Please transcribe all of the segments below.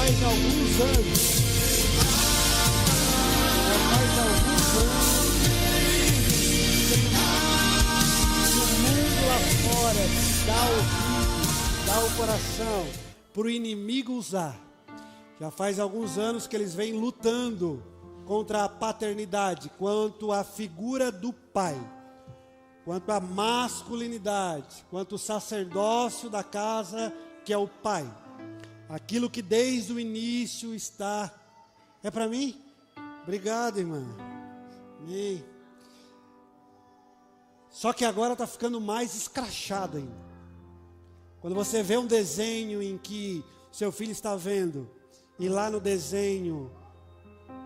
faz alguns anos que o mundo lá fora dá ouvido, dá o coração para o inimigo usar. Já faz alguns anos que eles vêm lutando contra a paternidade, quanto à figura do pai, quanto à masculinidade, quanto ao sacerdócio da casa, que é o pai. Aquilo que desde o início está... É para mim? Obrigado, irmã. Amém. Só que agora está ficando mais escrachado ainda. Quando você vê um desenho em que seu filho está vendo, e lá no desenho,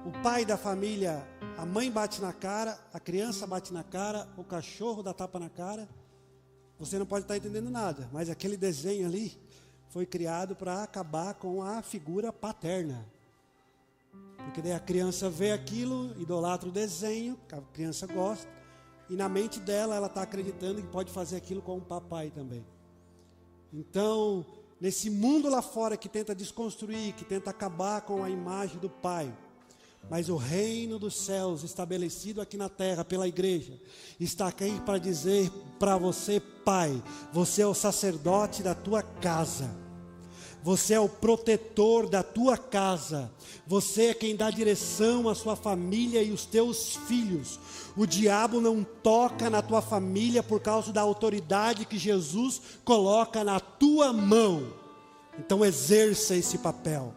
o pai da família, a mãe bate na cara, a criança bate na cara, o cachorro dá tapa na cara, você não pode estar entendendo nada, mas aquele desenho ali foi criado para acabar com a figura paterna. Porque daí a criança vê aquilo, idolatra o desenho, a criança gosta, e na mente dela ela está acreditando que pode fazer aquilo com o papai também. Então, nesse mundo lá fora que tenta desconstruir, que tenta acabar com a imagem do pai, mas o reino dos céus estabelecido aqui na terra pela igreja está aqui para dizer para você, pai, você é o sacerdote da tua casa, você é o protetor da tua casa, você é quem dá direção à sua família e os teus filhos. O diabo não toca na tua família por causa da autoridade que Jesus coloca na tua mão. Então exerça esse papel.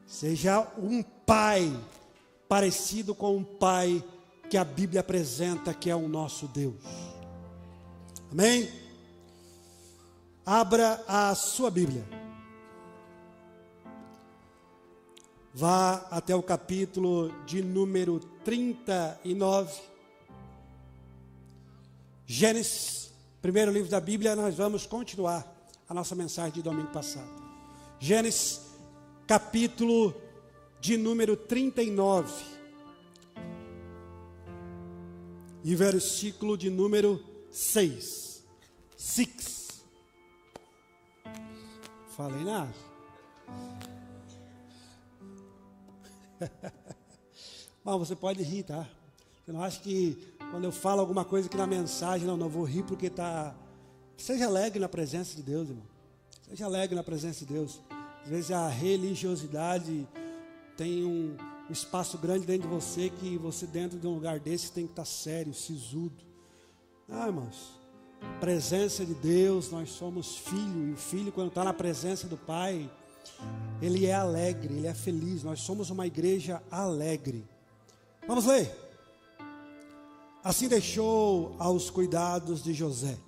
Seja um pai parecido com um pai que a Bíblia apresenta, que é o nosso Deus. Amém? Abra a sua Bíblia. Vá até o capítulo de número 39. Gênesis, primeiro livro da Bíblia. Nós vamos continuar a nossa mensagem de domingo passado. Gênesis, capítulo de número 39. E versículo de número 6. Falei nada. Bom, você pode rir, tá? Você não acha que quando eu falo alguma coisa aqui na mensagem, não vou rir porque está... Seja alegre na presença de Deus, irmão. Seja alegre na presença de Deus. Às vezes a religiosidade tem um espaço grande dentro de você, que você dentro de um lugar desse tem que estar sério, sisudo. Ah, irmãos, presença de Deus, nós somos filho, e o filho quando está na presença do Pai, ele é alegre, ele é feliz. Nós somos uma igreja alegre. Vamos ler. Assim deixou aos cuidados de José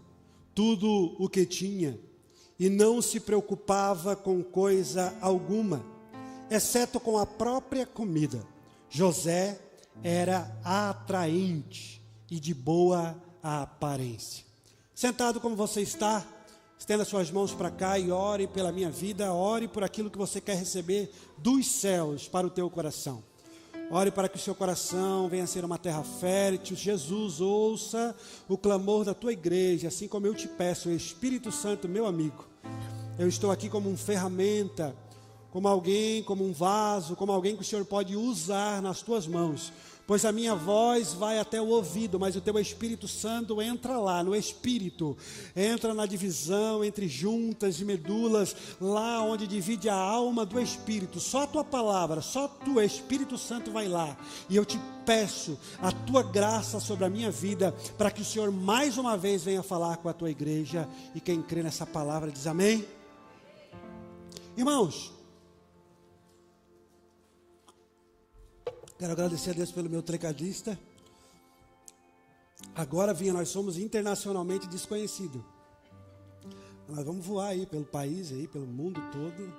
tudo o que tinha, e não se preocupava com coisa alguma, exceto com a própria comida. José era atraente e de boa aparência. Sentado como você está, estenda suas mãos para cá e ore pela minha vida, ore por aquilo que você quer receber dos céus para o teu coração. Ore para que o seu coração venha a ser uma terra fértil. Jesus, ouça o clamor da tua igreja, assim como eu te peço, Espírito Santo, meu amigo. Eu estou aqui como uma ferramenta, como alguém, como um vaso, como alguém que o Senhor pode usar nas tuas mãos. Pois a minha voz vai até o ouvido, mas o teu Espírito Santo entra lá, no Espírito. Entra na divisão entre juntas e medulas, lá onde divide a alma do Espírito. Só a tua palavra, só tu, Espírito Santo, vai lá. E eu te peço a tua graça sobre a minha vida, para que o Senhor mais uma vez venha falar com a tua igreja. E quem crê nessa palavra diz amém. Irmãos, quero agradecer a Deus pelo meu tecladista. Agora, nós somos internacionalmente desconhecidos. Nós vamos voar aí pelo país, aí, pelo mundo todo.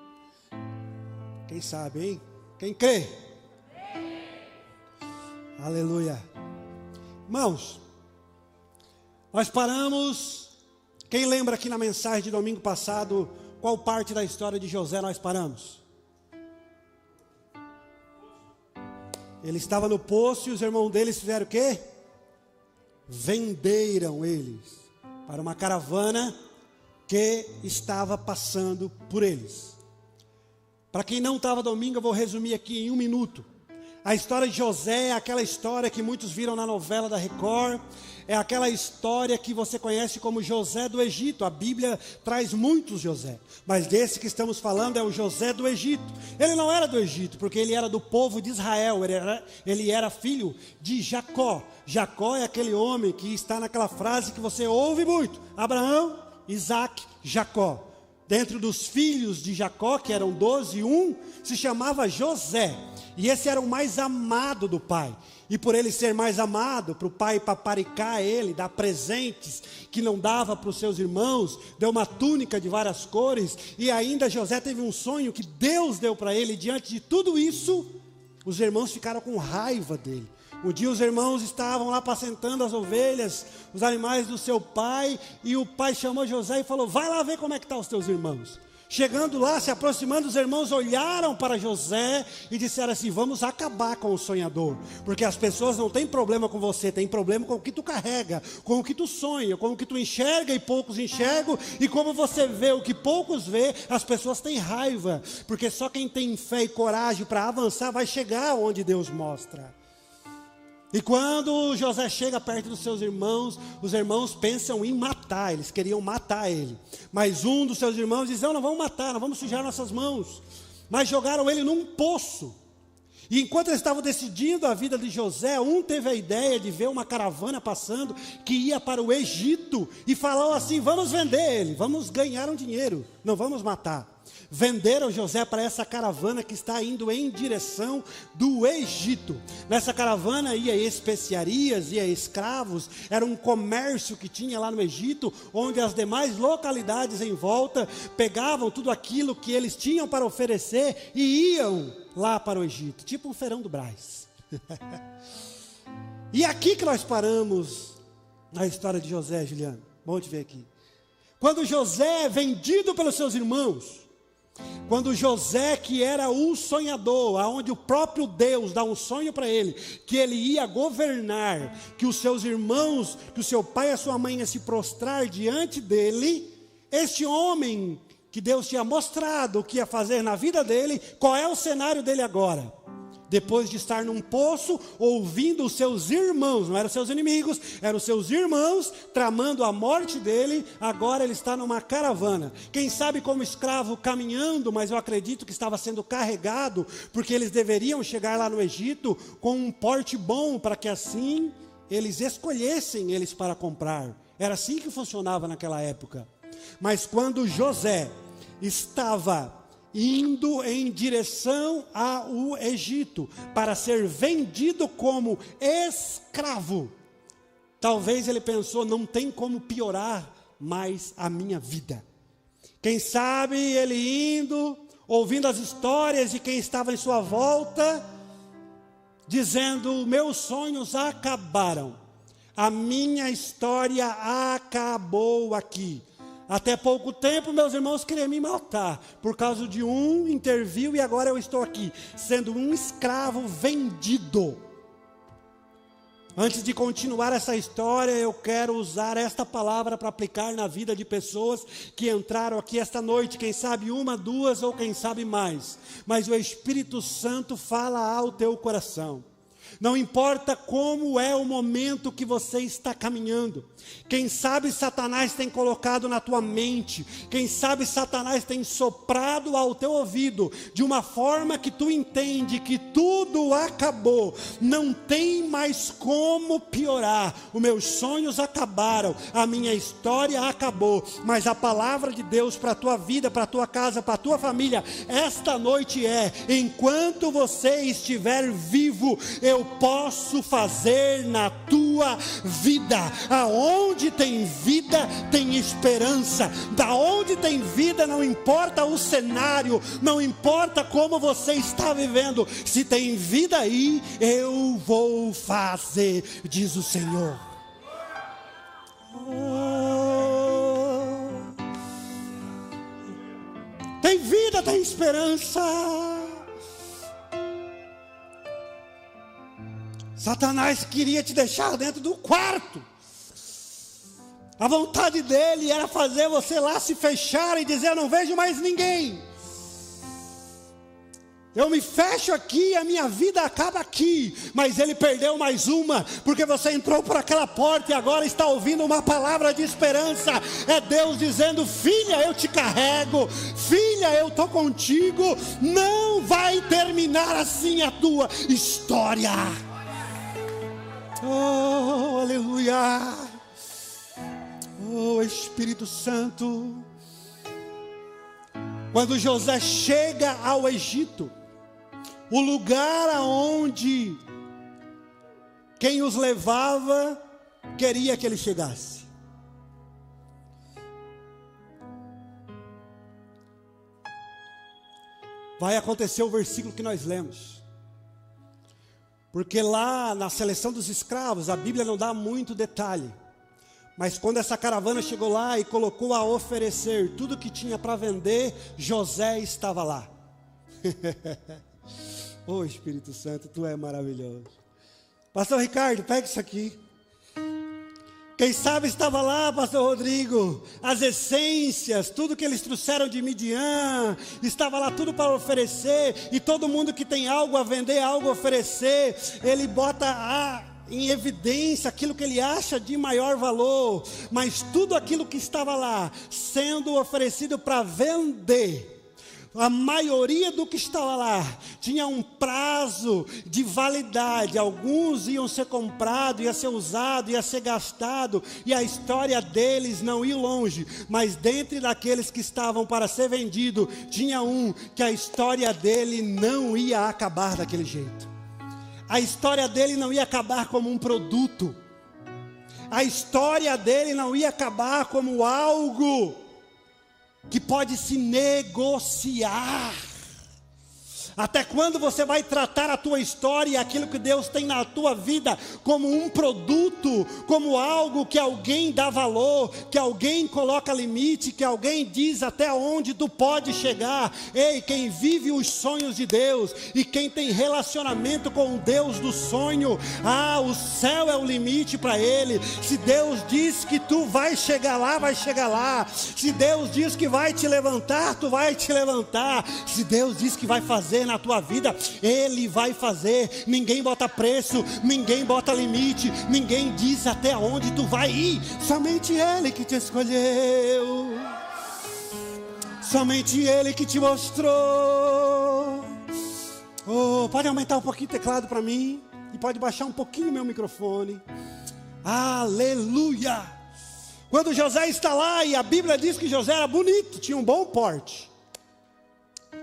Quem sabe, hein? Quem crê? Aleluia. Irmãos, nós paramos. Quem lembra aqui na mensagem de domingo passado, qual parte da história de José nós paramos? Ele estava no poço e os irmãos deles fizeram o quê? Venderam eles para uma caravana que estava passando por eles. Para quem não estava domingo, eu vou resumir aqui em 1 minuto. A história de José é aquela história que muitos viram na novela da Record. É aquela história que você conhece como José do Egito. A Bíblia traz muitos José, mas desse que estamos falando é o José do Egito. Ele não era do Egito, porque ele era do povo de Israel. Ele era filho de Jacó. Jacó é aquele homem que está naquela frase que você ouve muito: Abraão, Isaac, Jacó. Dentro dos filhos de Jacó, que eram 12, um se chamava José. E esse era o mais amado do pai. E por ele ser mais amado, para o pai paparicar ele, dar presentes que não dava para os seus irmãos, deu uma túnica de várias cores. E ainda José teve um sonho que Deus deu para ele. E diante de tudo isso, os irmãos ficaram com raiva dele. Um dia os irmãos estavam lá apacentando as ovelhas, os animais do seu pai, e o pai chamou José e falou: vai lá ver como é que estão os teus irmãos. Chegando lá, se aproximando, os irmãos olharam para José e disseram assim: vamos acabar com o sonhador, porque as pessoas não têm problema com você, tem problema com o que tu carrega, com o que tu sonha, com o que tu enxerga e poucos enxergam, e como você vê o que poucos vê, as pessoas têm raiva, porque só quem tem fé e coragem para avançar vai chegar onde Deus mostra. E quando José chega perto dos seus irmãos, os irmãos pensam em matar, eles queriam matar ele. Mas um dos seus irmãos diz: não vamos matar, não vamos sujar nossas mãos. Mas jogaram ele num poço. E enquanto eles estavam decidindo a vida de José, um teve a ideia de ver uma caravana passando, que ia para o Egito, e falou assim: vamos vender ele, vamos ganhar um dinheiro, não vamos matar. Venderam José para essa caravana que está indo em direção do Egito. Nessa caravana ia especiarias, ia escravos, era um comércio que tinha lá no Egito, onde as demais localidades em volta pegavam tudo aquilo que eles tinham para oferecer e iam lá para o Egito, tipo um feirão do Brás. E aqui que nós paramos na história de José, Juliano. Bom te ver aqui. Quando José é vendido pelos seus irmãos, quando José, que era o sonhador, aonde o próprio Deus dá um sonho para ele, que ele ia governar, que os seus irmãos, que o seu pai e a sua mãe ia se prostrar diante dele, este homem que Deus tinha mostrado o que ia fazer na vida dele, qual é o cenário dele agora? Depois de estar num poço, ouvindo os seus irmãos, não eram seus inimigos, eram os seus irmãos, tramando a morte dele, agora ele está numa caravana. Quem sabe como escravo caminhando, mas eu acredito que estava sendo carregado, porque eles deveriam chegar lá no Egito com um porte bom, para que assim eles escolhessem eles para comprar. Era assim que funcionava naquela época. Mas quando José estava indo em direção ao Egito, para ser vendido como escravo, talvez ele pensou: não tem como piorar mais a minha vida. Quem sabe ele indo, ouvindo as histórias de quem estava em sua volta, dizendo: meus sonhos acabaram, a minha história acabou aqui. Até pouco tempo meus irmãos queriam me matar, por causa de um interview, e agora eu estou aqui, sendo um escravo vendido. Antes de continuar essa história, eu quero usar esta palavra para aplicar na vida de pessoas que entraram aqui esta noite, quem sabe uma, duas ou quem sabe mais. Mas o Espírito Santo fala ao teu coração. Não importa como é o momento que você está caminhando. Quem sabe Satanás tem colocado na tua mente, quem sabe Satanás tem soprado ao teu ouvido, de uma forma que tu entende que tudo acabou, não tem mais como piorar, os meus sonhos acabaram, a minha história acabou, mas a palavra de Deus para a tua vida, para a tua casa, para a tua família, esta noite é: enquanto você estiver vivo, eu posso fazer na tua vida. Aonde tem vida, tem esperança. Da onde tem vida, não importa o cenário, não importa como você está vivendo, se tem vida aí, eu vou fazer, diz o Senhor. Tem vida, tem esperança. Satanás queria te deixar dentro do quarto. A vontade dele era fazer você lá se fechar e dizer: eu não vejo mais ninguém. Eu me fecho aqui, a minha vida acaba aqui. Mas ele perdeu mais uma, porque você entrou por aquela porta e agora está ouvindo uma palavra de esperança. É Deus dizendo: filha, eu te carrego, filha, eu estou contigo. Não vai terminar assim a tua história. Oh, aleluia. Oh, Espírito Santo. Quando José chega ao Egito, o lugar aonde quem os levava queria que ele chegasse. Vai acontecer o versículo que nós lemos. Porque lá na seleção dos escravos, a Bíblia não dá muito detalhe. Mas quando essa caravana chegou lá e colocou a oferecer tudo que tinha para vender, José estava lá. Oh, Espírito Santo, tu é maravilhoso. Pastor Ricardo, pega isso aqui. Quem sabe estava lá, pastor Rodrigo, as essências, tudo que eles trouxeram de Midian, estava lá tudo para oferecer, e todo mundo que tem algo a vender, algo a oferecer, ele bota em evidência aquilo que ele acha de maior valor, mas tudo aquilo que estava lá, sendo oferecido para vender, a maioria do que estava lá tinha um prazo de validade. Alguns iam ser comprados, ia ser usado, ia ser gastado, e a história deles não ia longe. Mas dentre daqueles que estavam para ser vendido, tinha um que a história dele não ia acabar daquele jeito. A história dele não ia acabar como um produto. A história dele não ia acabar como algo que pode se negociar. Até quando você vai tratar a tua história e aquilo que Deus tem na tua vida como um produto, como algo que alguém dá valor, que alguém coloca limite, que alguém diz até onde tu pode chegar? Ei, quem vive os sonhos de Deus e quem tem relacionamento com o Deus do sonho, o céu é o limite para ele. Se Deus diz que tu vai chegar lá, vai chegar lá. Se Deus diz que vai te levantar, tu vai te levantar. Se Deus diz que vai fazer na tua vida, Ele vai fazer. Ninguém bota preço, ninguém bota limite, ninguém diz até onde tu vai ir. Somente Ele que te escolheu, somente Ele que te mostrou. Oh, pode aumentar um pouquinho o teclado para mim, e pode baixar um pouquinho o meu microfone. Aleluia. Quando José está lá, e a Bíblia diz que José era bonito, tinha um bom porte.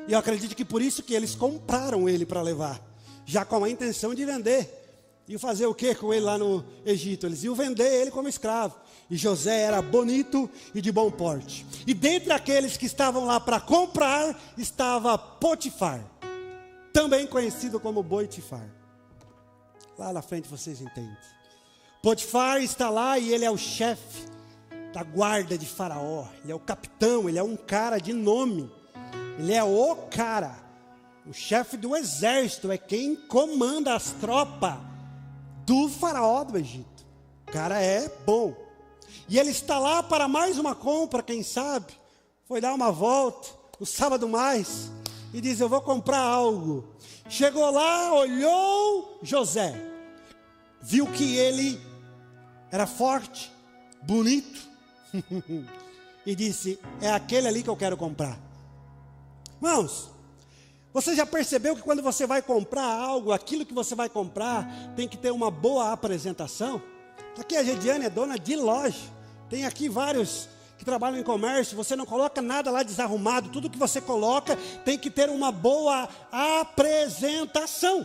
E eu acredito que por isso que eles compraram ele para levar, já com a intenção de vender. E fazer o que com ele lá no Egito? Eles iam vender ele como escravo. E José era bonito e de bom porte. E dentre aqueles que estavam lá para comprar, estava Potifar, também conhecido como Boitifar. Lá na frente vocês entendem. Potifar está lá e ele é o chefe da guarda de Faraó. Ele é o capitão, ele é um cara de nome. Ele é o cara, o chefe do exército, é quem comanda as tropas do Faraó do Egito. O cara é bom. E ele está lá para mais uma compra, quem sabe. Foi dar uma volta, o sábado mais, e diz: eu vou comprar algo. Chegou lá, olhou José, viu que ele era forte, bonito, e disse: é aquele ali que eu quero comprar. Irmãos, você já percebeu que quando você vai comprar algo, aquilo que você vai comprar tem que ter uma boa apresentação? Aqui a Gediane é dona de loja, tem aqui vários que trabalham em comércio. Você não coloca nada lá desarrumado, tudo que você coloca tem que ter uma boa apresentação.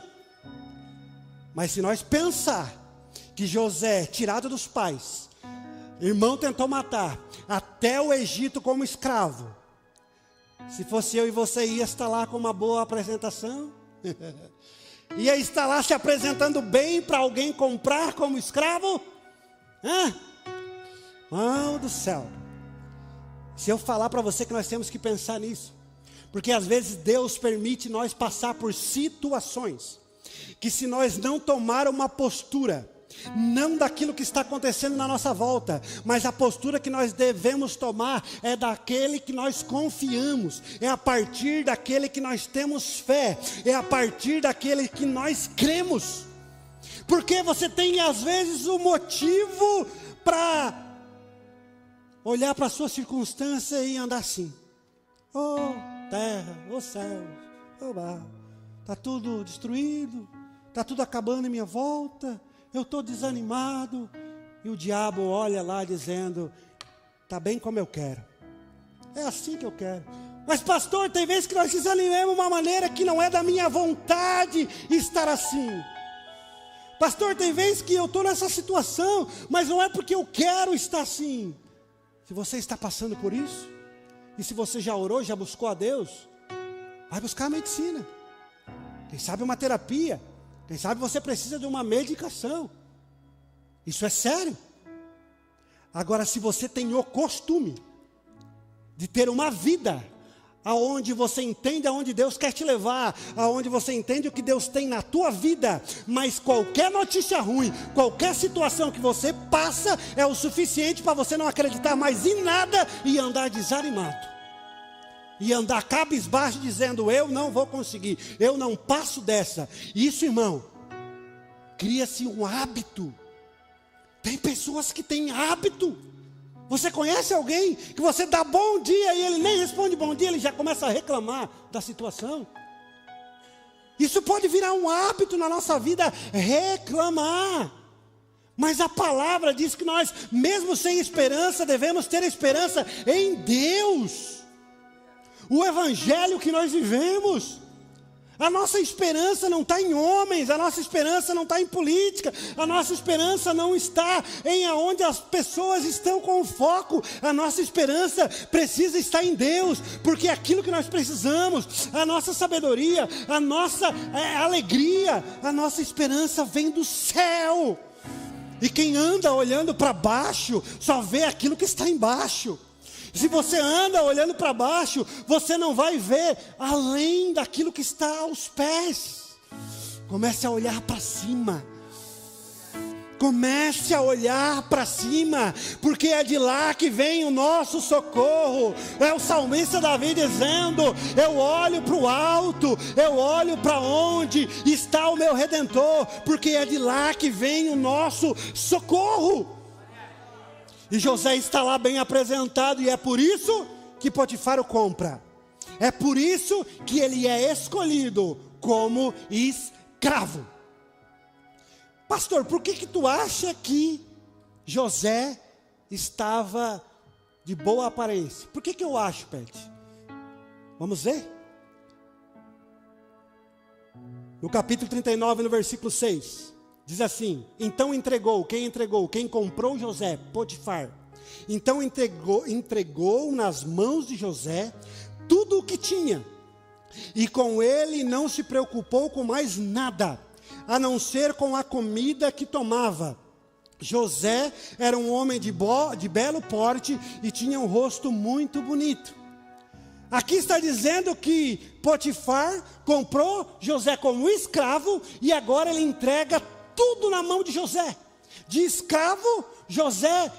Mas se nós pensar que José, tirado dos pais, irmão tentou matar, até o Egito como escravo, se fosse eu e você, ia estar lá com uma boa apresentação? Ia estar lá se apresentando bem para alguém comprar como escravo? Mão do céu. Se eu falar para você que nós temos que pensar nisso, porque às vezes Deus permite nós passar por situações que, se nós não tomar uma postura não daquilo que está acontecendo na nossa volta, mas a postura que nós devemos tomar é daquele que nós confiamos, é a partir daquele que nós temos fé, é a partir daquele que nós cremos. Porque você tem às vezes o motivo para olhar para a sua circunstância e andar assim: oh terra, oh céu, oh mar, está tudo destruído, está tudo acabando em minha volta, eu estou desanimado. E o diabo olha lá dizendo: está bem como eu quero, é assim que eu quero. Mas pastor, tem vezes que nós desanimamos de uma maneira que não é da minha vontade estar assim. Pastor, tem vezes que eu estou nessa situação, mas não é porque eu quero estar assim. Se você está passando por isso, e se você já orou, já buscou a Deus, vai buscar a medicina. Quem sabe uma terapia, quem sabe você precisa de uma medicação. Isso é sério. Agora, se você tem o costume de ter uma vida aonde você entende aonde Deus quer te levar, aonde você entende o que Deus tem na tua vida, mas qualquer notícia ruim, qualquer situação que você passa é o suficiente para você não acreditar mais em nada e andar desanimado, e andar cabisbaixo dizendo: eu não vou conseguir, eu não passo dessa. Isso, irmão, cria-se um hábito. Tem pessoas que têm hábito. Você conhece alguém que você dá bom dia e ele nem responde bom dia, ele já começa a reclamar da situação? Isso pode virar um hábito na nossa vida, reclamar. Mas a palavra diz que nós, mesmo sem esperança, devemos ter esperança em Deus. O evangelho que nós vivemos. A nossa esperança não está em homens, a nossa esperança não está em política, a nossa esperança não está em aonde as pessoas estão com foco. A nossa esperança precisa estar em Deus, porque é aquilo que nós precisamos, a nossa sabedoria, a nossa alegria, a nossa esperança vem do céu. E quem anda olhando para baixo, só vê aquilo que está embaixo. Se você anda olhando para baixo, você não vai ver além daquilo que está aos pés. Comece a olhar para cima. Comece a olhar para cima, porque é de lá que vem o nosso socorro. É o salmista Davi dizendo: eu olho para o alto, eu olho para onde está o meu Redentor, porque é de lá que vem o nosso socorro. E José está lá bem apresentado, e é por isso que Potifar o compra. É por isso que ele é escolhido como escravo. Pastor, por que tu acha que José estava de boa aparência? Por que eu acho, Pet? Vamos ver? No capítulo 39, no versículo 6. Diz assim: então quem comprou José? Potifar. Então entregou nas mãos de José tudo o que tinha, e com ele não se preocupou com mais nada, a não ser com a comida que tomava. José era um homem de belo porte e tinha um rosto muito bonito. Aqui está dizendo que Potifar comprou José como escravo, e agora ele entrega tudo na mão de José. De escravo, José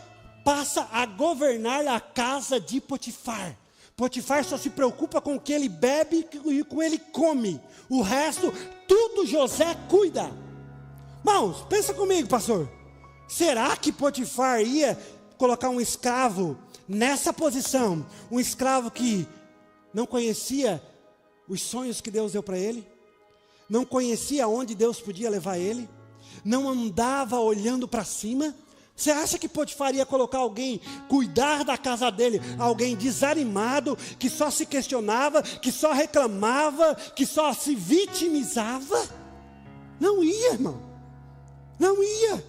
passa a governar a casa de Potifar. Potifar só se preocupa com o que ele bebe e com o que ele come. O resto, tudo José cuida. Irmãos, pensa comigo, pastor. Será que Potifar ia colocar um escravo nessa posição? Um escravo que não conhecia os sonhos que Deus deu para ele? Não conhecia onde Deus podia levar ele? Não andava olhando para cima? Você acha que Potifar ia colocar alguém cuidar da casa dele, alguém desanimado, que só se questionava, que só reclamava, que só se vitimizava? Não ia, irmão. Não ia.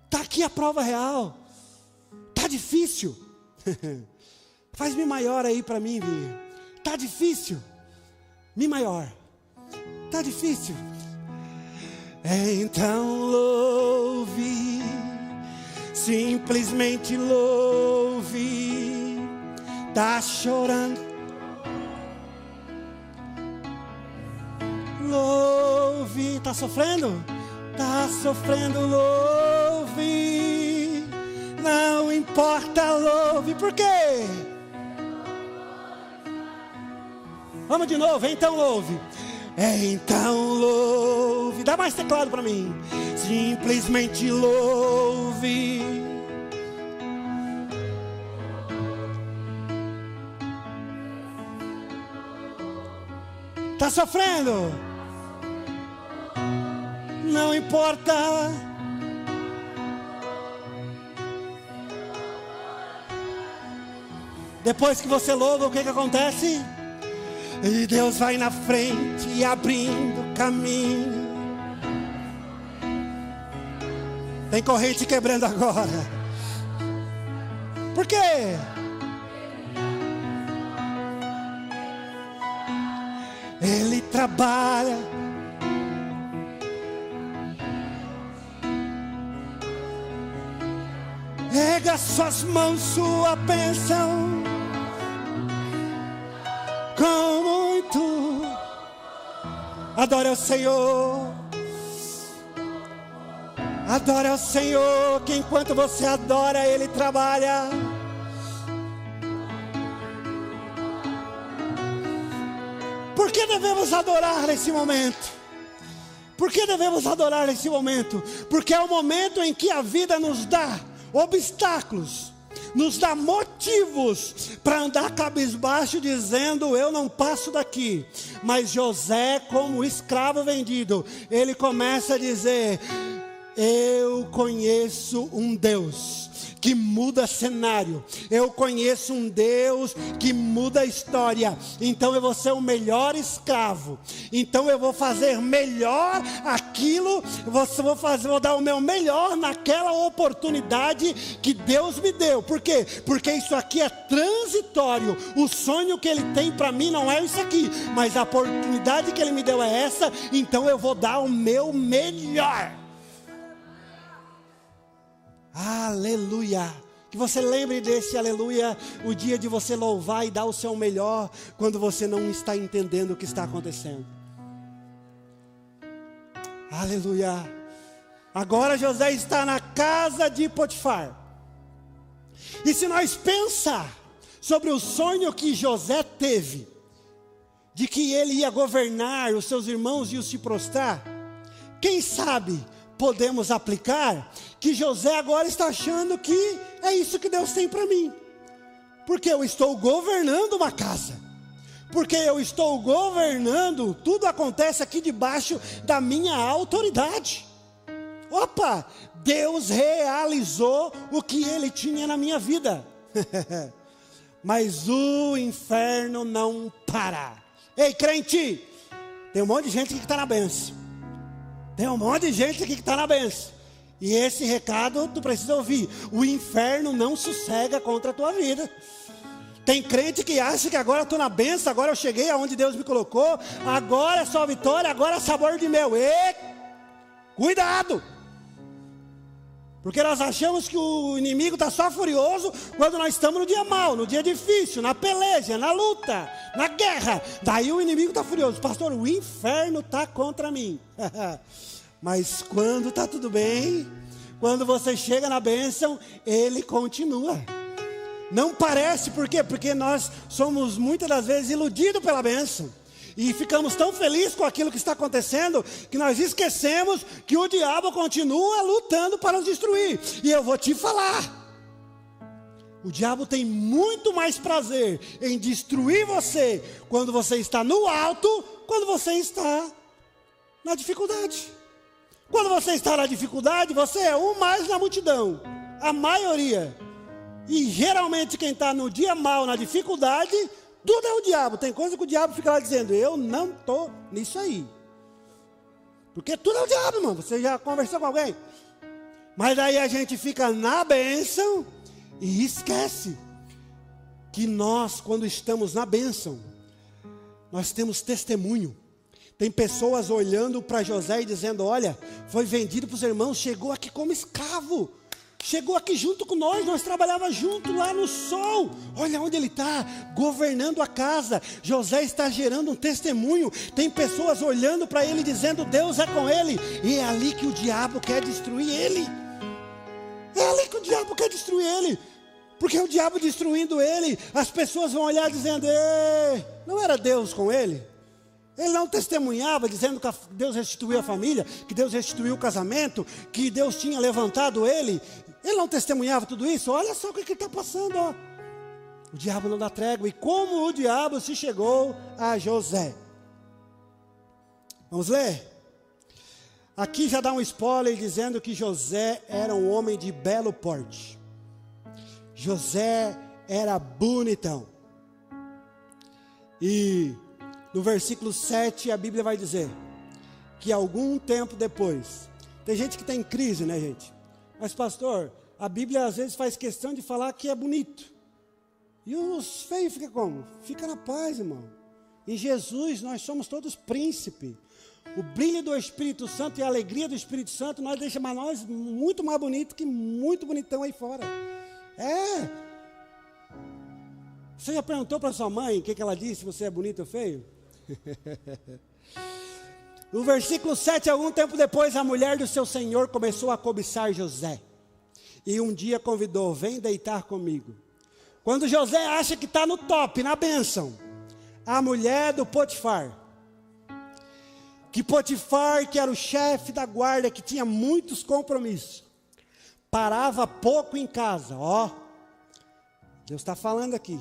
Está aqui a prova real. Está difícil. Faz Mi maior aí para mim, Vinha. Está difícil. Mi maior. Está difícil. Então louve, simplesmente louve. Tá chorando, louve. Tá sofrendo? Tá sofrendo, louve. Não importa, louve. Por quê? Vamos de novo, então louve. Então louve. Dá mais teclado para mim. Simplesmente louve. Tá sofrendo? Não importa. Depois que você louva, o que acontece? E Deus vai na frente e abrindo caminho. Tem corrente quebrando agora. Por quê? Ele trabalha. Erga suas mãos, sua bênção. Com muito. Adore ao Senhor. Adore ao Senhor, que enquanto você adora, Ele trabalha. Por que devemos adorar nesse momento? Por que devemos adorar nesse momento? Porque é o momento em que a vida nos dá obstáculos, nos dá motivos para andar cabisbaixo, dizendo: eu não passo daqui. Mas José, como escravo vendido, ele começa a dizer: eu conheço um Deus que muda cenário. Eu conheço um Deus que muda história. Então eu vou ser o melhor escravo. Então eu vou fazer melhor aquilo. Vou dar o meu melhor naquela oportunidade que Deus me deu. Por quê? Porque isso aqui é transitório. O sonho que Ele tem para mim não é isso aqui, mas a oportunidade que Ele me deu é essa. Então eu vou dar o meu melhor. Aleluia. Que você lembre desse aleluia, o dia de você louvar e dar o seu melhor, quando você não está entendendo o que está acontecendo. Aleluia. Agora José está na casa de Potifar. E se nós pensar sobre o sonho que José teve, de que ele ia governar, os seus irmãos iam se prostrar, quem sabe podemos aplicar que José agora está achando que é isso que Deus tem para mim. Porque eu estou governando uma casa. Porque eu estou governando, tudo acontece aqui debaixo da minha autoridade. Opa, Deus realizou o que Ele tinha na minha vida. Mas o inferno não para. Ei, crente, tem um monte de gente aqui que está na bênção. Tem um monte de gente aqui que está na bênção. E esse recado tu precisa ouvir. O inferno não sossega contra a tua vida. Tem crente que acha que agora eu estou na bênção, agora eu cheguei aonde Deus me colocou, agora é só vitória, agora é sabor de mel. E cuidado! Porque nós achamos que o inimigo está só furioso quando nós estamos no dia mau, no dia difícil, na peleja, na luta, na guerra. Daí o inimigo está furioso. Pastor, o inferno está contra mim. Mas quando está tudo bem, quando você chega na bênção, ele continua. Não parece, por quê? Porque nós somos muitas das vezes iludidos pela bênção. E ficamos tão felizes com aquilo que está acontecendo, que nós esquecemos que o diabo continua lutando para nos destruir. E eu vou te falar, o diabo tem muito mais prazer em destruir você quando você está no alto, quando você está na dificuldade. Quando você está na dificuldade, você é um mais na multidão, a maioria. E geralmente quem está no dia mau, na dificuldade, tudo é o diabo. Tem coisa que o diabo fica lá dizendo: eu não estou nisso aí. Porque tudo é o diabo, irmão. Você já conversou com alguém? Mas daí a gente fica na bênção e esquece que nós, quando estamos na bênção, nós temos testemunho. Tem pessoas olhando para José e dizendo: olha, foi vendido para os irmãos, chegou aqui como escravo. chegou aqui junto com nós trabalhávamos junto lá no sol. Olha onde ele está, governando a casa. José está gerando um testemunho. Tem pessoas olhando para ele dizendo: Deus é com ele. E é ali que o diabo quer destruir ele. É ali que o diabo quer destruir ele. Porque o diabo destruindo ele, as pessoas vão olhar dizendo: não era Deus com ele? Ele não testemunhava dizendo que Deus restituiu a família, que Deus restituiu o casamento, que Deus tinha levantado ele. Ele não testemunhava tudo isso? Olha só o que está passando, ó. O diabo não dá trégua. E como o diabo se chegou a José. Vamos ler? Aqui já dá um spoiler dizendo que José era um homem de belo porte. José era bonitão. E no versículo 7 a Bíblia vai dizer que algum tempo depois, tem gente que tem crise, né, gente? Mas pastor, a Bíblia às vezes faz questão de falar que é bonito. E os feios ficam como? Fica na paz, irmão. Em Jesus nós somos todos príncipe. O brilho do Espírito Santo e a alegria do Espírito Santo nós deixa nós muito mais bonito que muito bonitão aí fora. Você já perguntou para sua mãe o que ela disse, se você é bonito ou feio? No versículo 7, algum tempo depois, a mulher do seu senhor começou a cobiçar José. E um dia convidou: vem deitar comigo. Quando José acha que está no top, na bênção, a mulher do Potifar, que era o chefe da guarda, que tinha muitos compromissos, parava pouco em casa. Deus está falando aqui.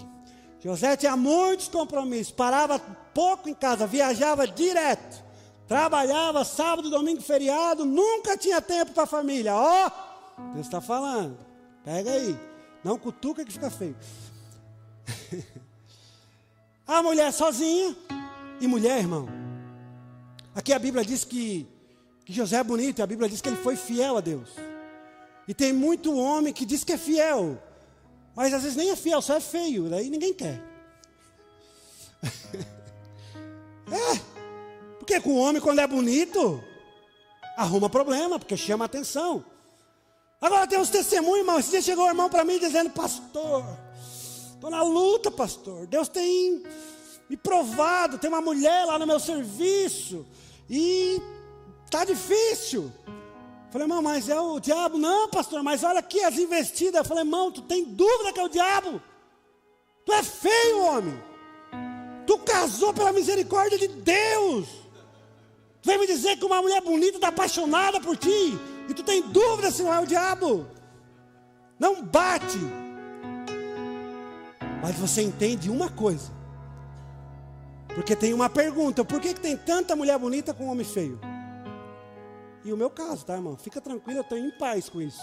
José tinha muitos compromissos, parava pouco em casa, viajava direto, trabalhava sábado, domingo, feriado, nunca tinha tempo para a família. Deus está falando, pega aí, não cutuca que fica feio. A mulher sozinha, e mulher, irmão, aqui a Bíblia diz que José é bonito, a Bíblia diz que ele foi fiel a Deus. E tem muito homem que diz que é fiel, mas às vezes nem é fiel, só é feio, daí ninguém quer. Porque com o homem, quando é bonito, arruma problema, porque chama a atenção. Agora tem uns testemunhos, irmão. Esse dia chegou o irmão para mim dizendo: pastor, estou na luta, pastor. Deus tem me provado, tem uma mulher lá no meu serviço, e está difícil. Falei: irmão, mas é o diabo? Não, pastor, mas olha aqui as investidas. Eu falei: irmão, tu tem dúvida que é o diabo? Tu é feio, homem. Tu casou pela misericórdia de Deus. Tu vem me dizer que uma mulher bonita está apaixonada por ti, e tu tem dúvida se não é o diabo? Não bate. Mas você entende uma coisa, porque tem uma pergunta: por que tem tanta mulher bonita com homem feio? E o meu caso, tá, irmão? Fica tranquilo, eu estou em paz com isso.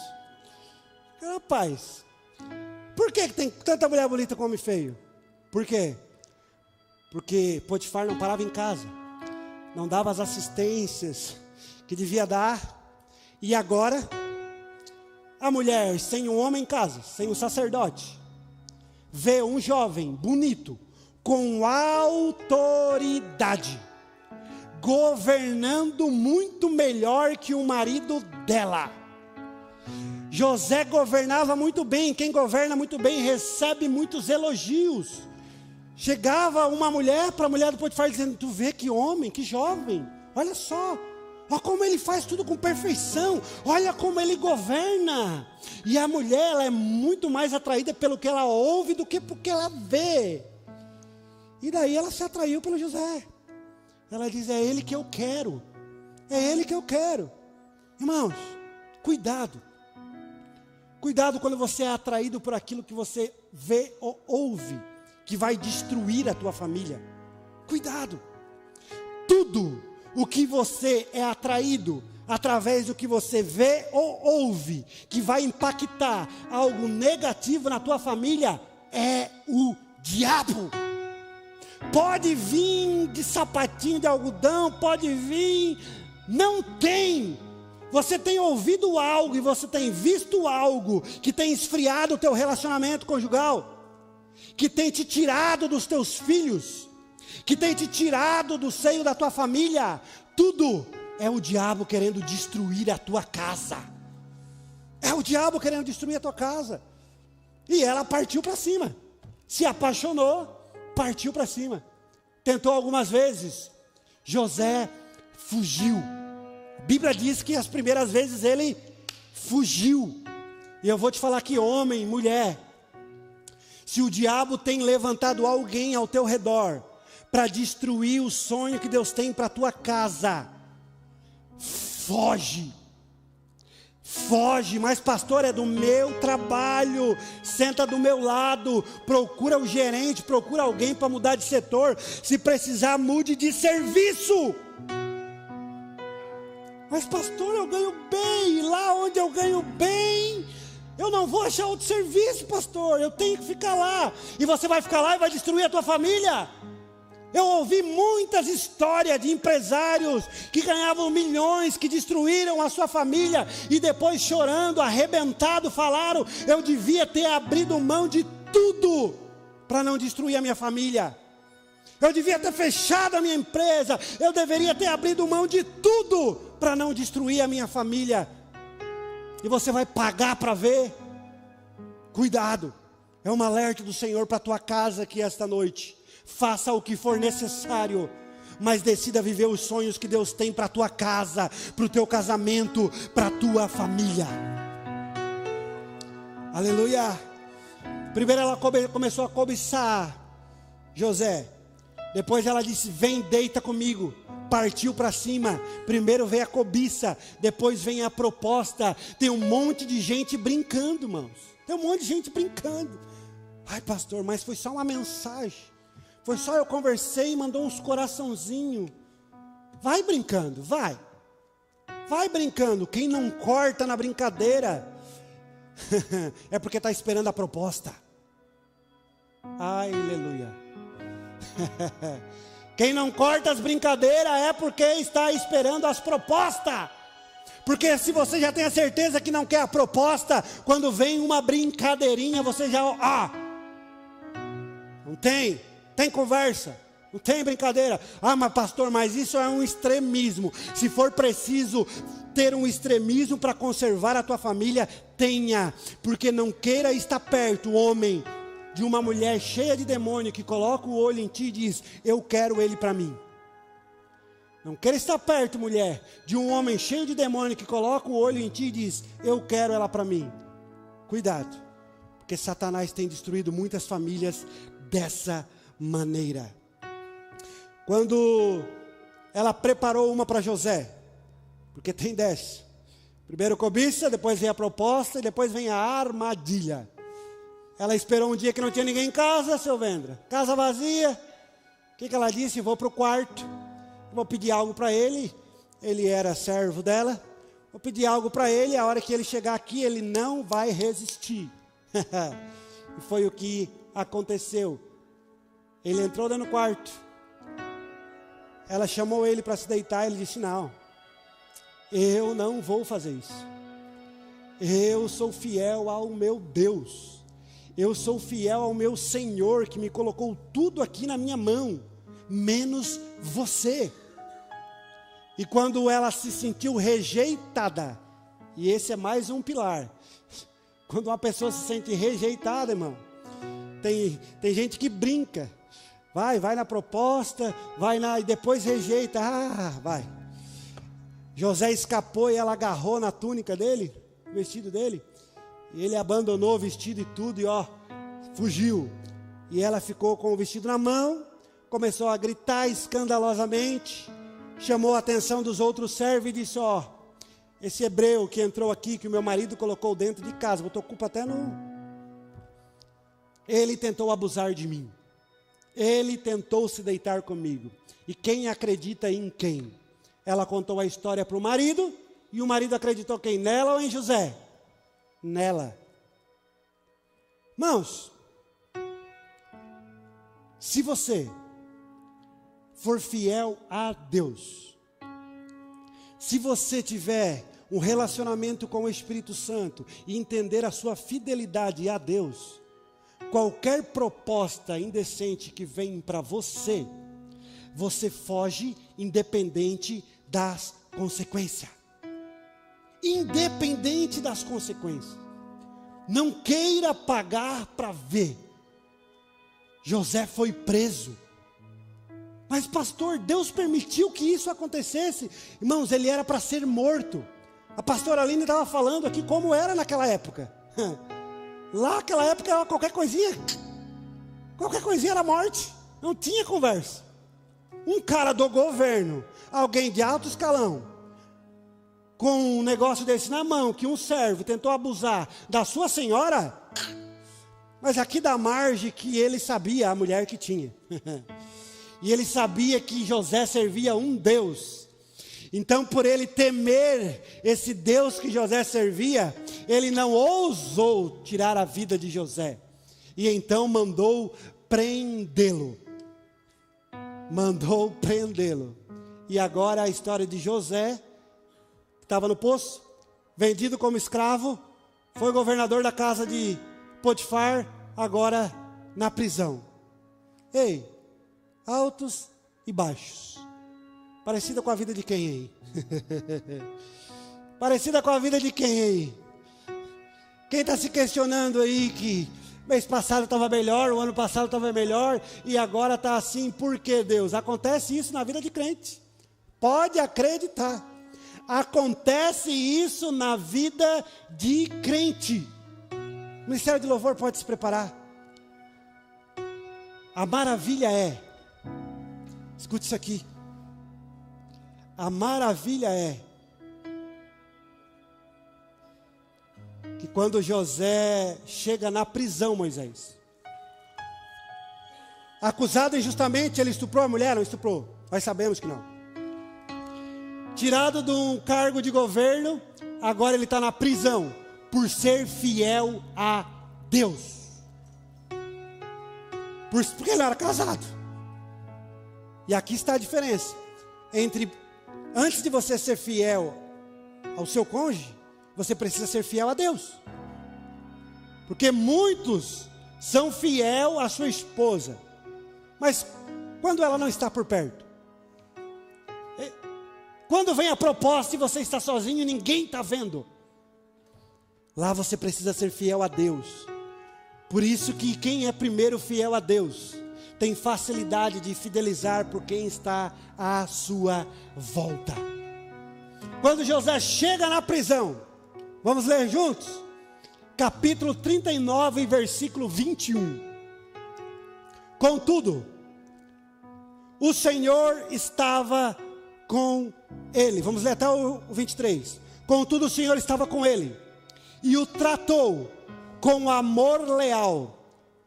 Fica na paz. Por que tem tanta mulher bonita com homem feio? Por quê? Porque Potifar não parava em casa, não dava as assistências que devia dar. E agora, a mulher sem um homem em casa, sem um sacerdote, vê um jovem bonito, com autoridade, governando muito melhor que o marido dela. José governava muito bem. Quem governa muito bem recebe muitos elogios. Chegava uma mulher para a mulher do Potifar dizendo: tu vê que homem, que jovem, olha só, olha como ele faz tudo com perfeição, olha como ele governa. E a mulher, ela é muito mais atraída pelo que ela ouve do que pelo que ela vê. E daí ela se atraiu pelo José. Ela diz: é ele que eu quero, é ele que eu quero. Irmãos, cuidado. Cuidado quando você é atraído por aquilo que você vê ou ouve, que vai destruir a tua família. Cuidado. Tudo o que você é atraído através do que você vê ou ouve, que vai impactar algo negativo na tua família, é o diabo. Pode vir de sapatinho de algodão, pode vir, não tem. Você tem ouvido algo e você tem visto algo que tem esfriado o teu relacionamento conjugal, que tem te tirado dos teus filhos, que tem te tirado do seio da tua família. Tudo é o diabo querendo destruir a tua casa. É o diabo querendo destruir a tua casa. E ela partiu para cima. Se apaixonou, partiu para cima. Tentou algumas vezes. José fugiu. A Bíblia diz que as primeiras vezes ele fugiu. E eu vou te falar que homem, mulher, se o diabo tem levantado alguém ao teu redor para destruir o sonho que Deus tem para a tua casa, foge. Foge, mas pastor, é do meu trabalho, senta do meu lado, procura o gerente, procura alguém para mudar de setor, se precisar mude de serviço. Mas pastor, eu ganho bem, e lá onde eu ganho bem, eu não vou achar outro serviço, pastor, eu tenho que ficar lá, e você vai ficar lá e vai destruir a tua família. Eu ouvi muitas histórias de empresários que ganhavam milhões, que destruíram a sua família e depois chorando, arrebentado, falaram: eu devia ter abrido mão de tudo para não destruir a minha família. Eu devia ter fechado a minha empresa, eu deveria ter abrido mão de tudo para não destruir a minha família. E você vai pagar para ver? Cuidado, é um alerta do Senhor para a tua casa aqui esta noite. Faça o que for necessário, mas decida viver os sonhos que Deus tem para a tua casa, para o teu casamento, para a tua família. Aleluia. Primeiro ela começou a cobiçar José. Depois ela disse: vem, deita comigo. Partiu para cima. Primeiro vem a cobiça, depois vem a proposta. Tem um monte de gente brincando, irmãos. Tem um monte de gente brincando. Ai, pastor, mas foi só uma mensagem. Foi só eu conversei e mandou uns coraçãozinhos. Vai brincando, vai. Vai brincando. Quem não corta na brincadeira é porque está esperando a proposta. Aleluia. Quem não corta as brincadeiras é porque está esperando as propostas. Porque se você já tem a certeza que não quer a proposta, quando vem uma brincadeirinha, você já... não tem. Tem conversa, não tem brincadeira. Ah, mas pastor, mas isso é um extremismo. Se for preciso ter um extremismo para conservar a tua família, tenha. Porque não queira estar perto, homem, de uma mulher cheia de demônio que coloca o olho em ti e diz: eu quero ele para mim. Não queira estar perto, mulher, de um homem cheio de demônio que coloca o olho em ti e diz: eu quero ela para mim. Cuidado, porque Satanás tem destruído muitas famílias dessa maneira. Quando ela preparou uma para José, porque tem 10, primeiro cobiça, depois vem a proposta e depois vem a armadilha. Ela esperou um dia que não tinha ninguém em casa, seu Vendra, casa vazia. O que ela disse? Vou para o quarto, vou pedir algo para ele. Ele era servo dela. Vou pedir algo para ele, a hora que ele chegar aqui ele não vai resistir. E foi o que aconteceu. Ele entrou dentro do quarto. Ela chamou ele para se deitar. Ele disse: não, eu não vou fazer isso. Eu sou fiel ao meu Deus. Eu sou fiel ao meu Senhor, que me colocou tudo aqui na minha mão, menos você. E quando ela se sentiu rejeitada, e esse é mais um pilar, quando uma pessoa se sente rejeitada, irmão, tem gente que brinca, vai na proposta, e depois rejeita, vai. José escapou e ela agarrou na túnica dele, o vestido dele, e ele abandonou o vestido e tudo, e fugiu. E ela ficou com o vestido na mão, começou a gritar escandalosamente, chamou a atenção dos outros servos e disse: esse hebreu que entrou aqui, que o meu marido colocou dentro de casa, botou culpa até no... ele tentou abusar de mim, ele tentou se deitar comigo, e quem acredita em quem? Ela contou a história para o marido, e o marido acreditou quem? Nela ou em José? Nela. Irmãos, se você for fiel a Deus, se você tiver um relacionamento com o Espírito Santo e entender a sua fidelidade a Deus, qualquer proposta indecente que vem para você, você foge independente das consequências. independente das consequências. Não queira pagar para ver. José foi preso. Mas pastor, Deus permitiu que isso acontecesse. Irmãos, ele era para ser morto. A pastora Aline estava falando aqui como era naquela época. Lá naquela época qualquer coisinha era morte. Não tinha conversa. Um cara do governo, alguém de alto escalão, com um negócio desse na mão, que um servo tentou abusar da sua senhora, mas aqui da margem que ele sabia a mulher que tinha. E ele sabia que José servia um Deus. Então, por ele temer esse Deus que José servia, ele não ousou tirar a vida de José. E então mandou prendê-lo. E agora a história de José, que estava no poço, vendido como escravo, foi governador da casa de Potifar, agora na prisão. Ei, altos e baixos. Parecida com a vida de quem aí? Parecida com a vida de quem aí? Quem está se questionando aí que mês passado estava melhor, o ano passado estava melhor e agora está assim, por que Deus? Acontece isso na vida de crente. Pode acreditar. Acontece isso na vida de crente. O Ministério de Louvor pode se preparar. A maravilha é, escute isso aqui. A maravilha é que quando José chega na prisão, Moisés, acusado injustamente, ele estuprou a mulher, não estuprou? Nós sabemos que não. Tirado de um cargo de governo, agora ele está na prisão, por ser fiel a Deus. Porque ele era casado. E aqui está a diferença entre, antes de você ser fiel ao seu cônjuge, você precisa ser fiel a Deus. Porque muitos são fiel à sua esposa, mas quando ela não está por perto, quando vem a proposta e você está sozinho e ninguém está vendo, lá você precisa ser fiel a Deus. Por isso que quem é primeiro fiel a Deus tem facilidade de fidelizar por quem está à sua volta. Quando José chega na prisão, vamos ler juntos? Capítulo 39, versículo 21. Contudo, o Senhor estava com ele. Vamos ler até o 23. Contudo, o Senhor estava com ele e o tratou com amor leal,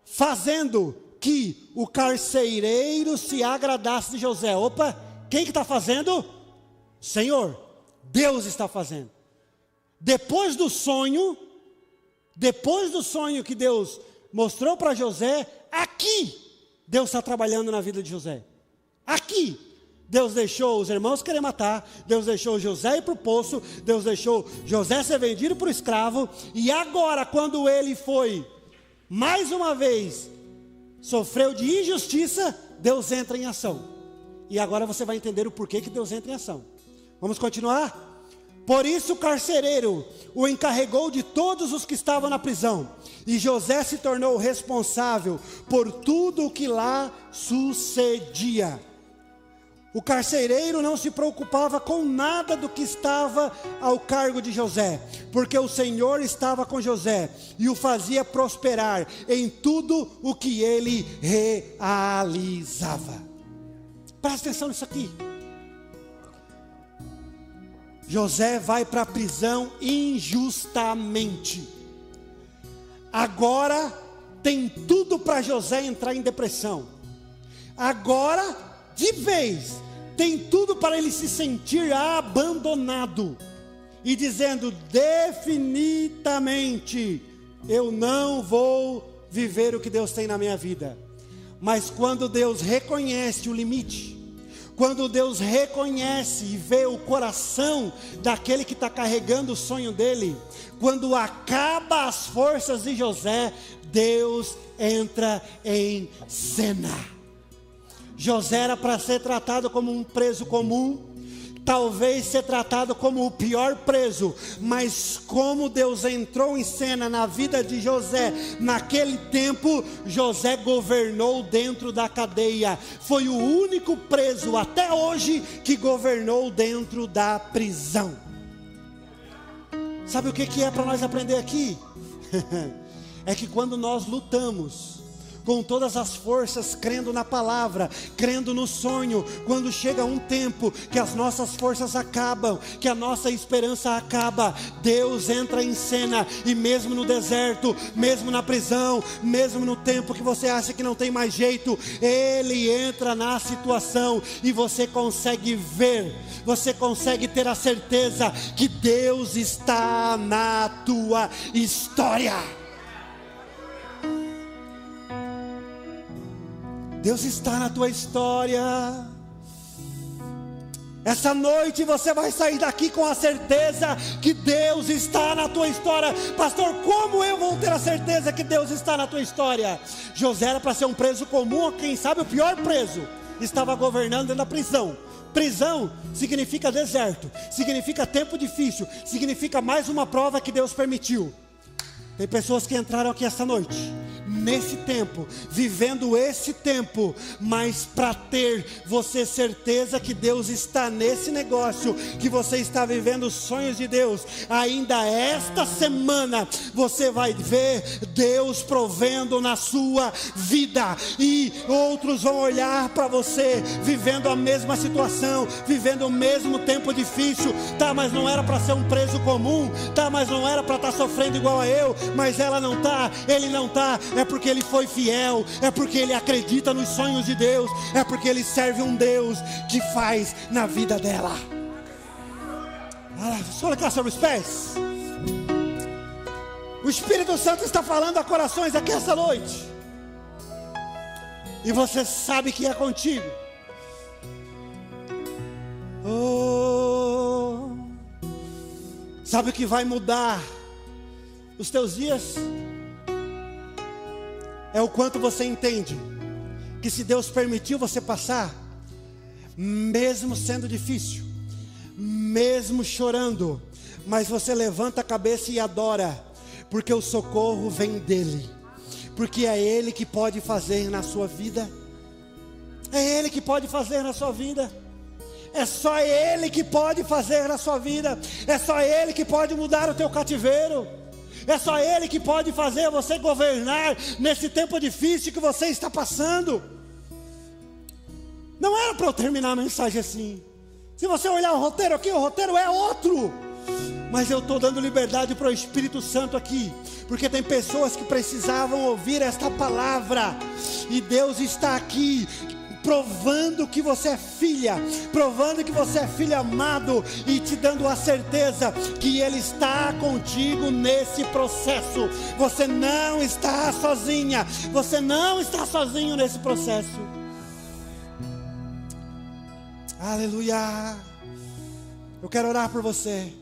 fazendo que o carcereiro se agradasse de José. Opa, quem que está fazendo? Senhor, Deus está fazendo. Depois do sonho que Deus mostrou para José, aqui Deus está trabalhando na vida de José. Aqui Deus deixou os irmãos querer matar, Deus deixou José ir para o poço, Deus deixou José ser vendido para o escravo, e agora quando ele foi, mais uma vez, sofreu de injustiça, Deus entra em ação. E agora você vai entender o porquê que Deus entra em ação. Vamos continuar? Por isso o carcereiro o encarregou de todos os que estavam na prisão, e José se tornou responsável por tudo o que lá sucedia. O carcereiro não se preocupava com nada do que estava ao cargo de José, porque o Senhor estava com José e o fazia prosperar em tudo o que ele realizava. Presta atenção nisso aqui. José vai para a prisão injustamente. Agora tem tudo para José entrar em depressão. Agora, de vez, tem tudo para ele se sentir abandonado e dizendo definitivamente: eu não vou viver o que Deus tem na minha vida. Mas quando Deus reconhece o limite, quando Deus reconhece e vê o coração daquele que está carregando o sonho dele, quando acaba as forças de José, Deus entra em cena. José era para ser tratado como um preso comum, talvez ser tratado como o pior preso, mas como Deus entrou em cena na vida de José, naquele tempo, José governou dentro da cadeia, foi o único preso até hoje que governou dentro da prisão. Sabe o que é para nós aprender aqui? É que quando nós lutamos com todas as forças, crendo na palavra, crendo no sonho, quando chega um tempo que as nossas forças acabam, que a nossa esperança acaba, Deus entra em cena, e mesmo no deserto, mesmo na prisão, mesmo no tempo que você acha que não tem mais jeito, Ele entra na situação, e você consegue ver, você consegue ter a certeza que Deus está na tua história. Deus está na tua história. Essa noite você vai sair daqui com a certeza que Deus está na tua história. Pastor, como eu vou ter a certeza que Deus está na tua história? José era para ser um preso comum, ou quem sabe o pior preso, estava governando dentro da prisão. Prisão significa deserto, significa tempo difícil, significa mais uma prova que Deus permitiu. Tem pessoas que entraram aqui essa noite, nesse tempo, vivendo esse tempo, mas para ter você certeza que Deus está nesse negócio, que você está vivendo os sonhos de Deus, ainda esta semana, você vai ver Deus provendo na sua vida, e outros vão olhar para você, vivendo a mesma situação, vivendo o mesmo tempo difícil. Tá, mas não era para ser um preso comum, tá, mas não era para estar sofrendo igual a eu, mas ela não tá, ele não tá, é porque ele foi fiel, é porque ele acredita nos sonhos de Deus, é porque ele serve um Deus que faz na vida dela. Só colocar sobre os pés. O Espírito Santo está falando a corações aqui essa noite, e você sabe que é contigo. Sabe o que vai mudar os teus dias? É o quanto você entende que se Deus permitiu você passar, mesmo sendo difícil, mesmo chorando, mas você levanta a cabeça e adora, porque o socorro vem dEle, porque é Ele que pode fazer na sua vida. É Ele que pode fazer na sua vida. É só Ele que pode fazer na sua vida. É só Ele que pode mudar o teu cativeiro. É só Ele que pode fazer você governar nesse tempo difícil que você está passando. Não era para eu terminar a mensagem assim. Se você olhar o roteiro aqui, o roteiro é outro. Mas eu estou dando liberdade para o Espírito Santo aqui, porque tem pessoas que precisavam ouvir esta palavra, e Deus está aqui provando que você é filha, provando que você é filho amado, e te dando a certeza que Ele está contigo nesse processo. Você não está sozinha, você não está sozinho nesse processo. Aleluia. Eu quero orar por você.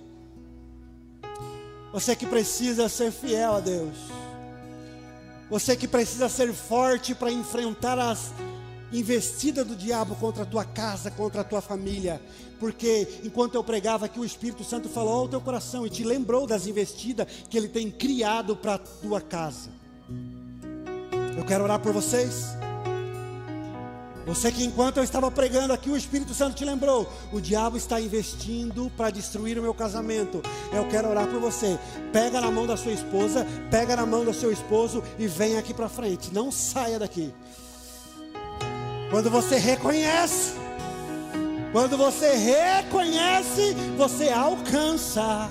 Você que precisa ser fiel a Deus, você que precisa ser forte para enfrentar as investida do diabo contra a tua casa, contra a tua família, porque enquanto eu pregava aqui, o Espírito Santo falou ao teu coração e te lembrou das investidas que Ele tem criado para a tua casa. Eu quero orar por vocês. Você que enquanto eu estava pregando aqui, o Espírito Santo te lembrou, o diabo está investindo para destruir o meu casamento. Eu quero orar por você. Pega na mão da sua esposa, pega na mão do seu esposo e vem aqui para frente, não saia daqui. Quando você reconhece, você alcança.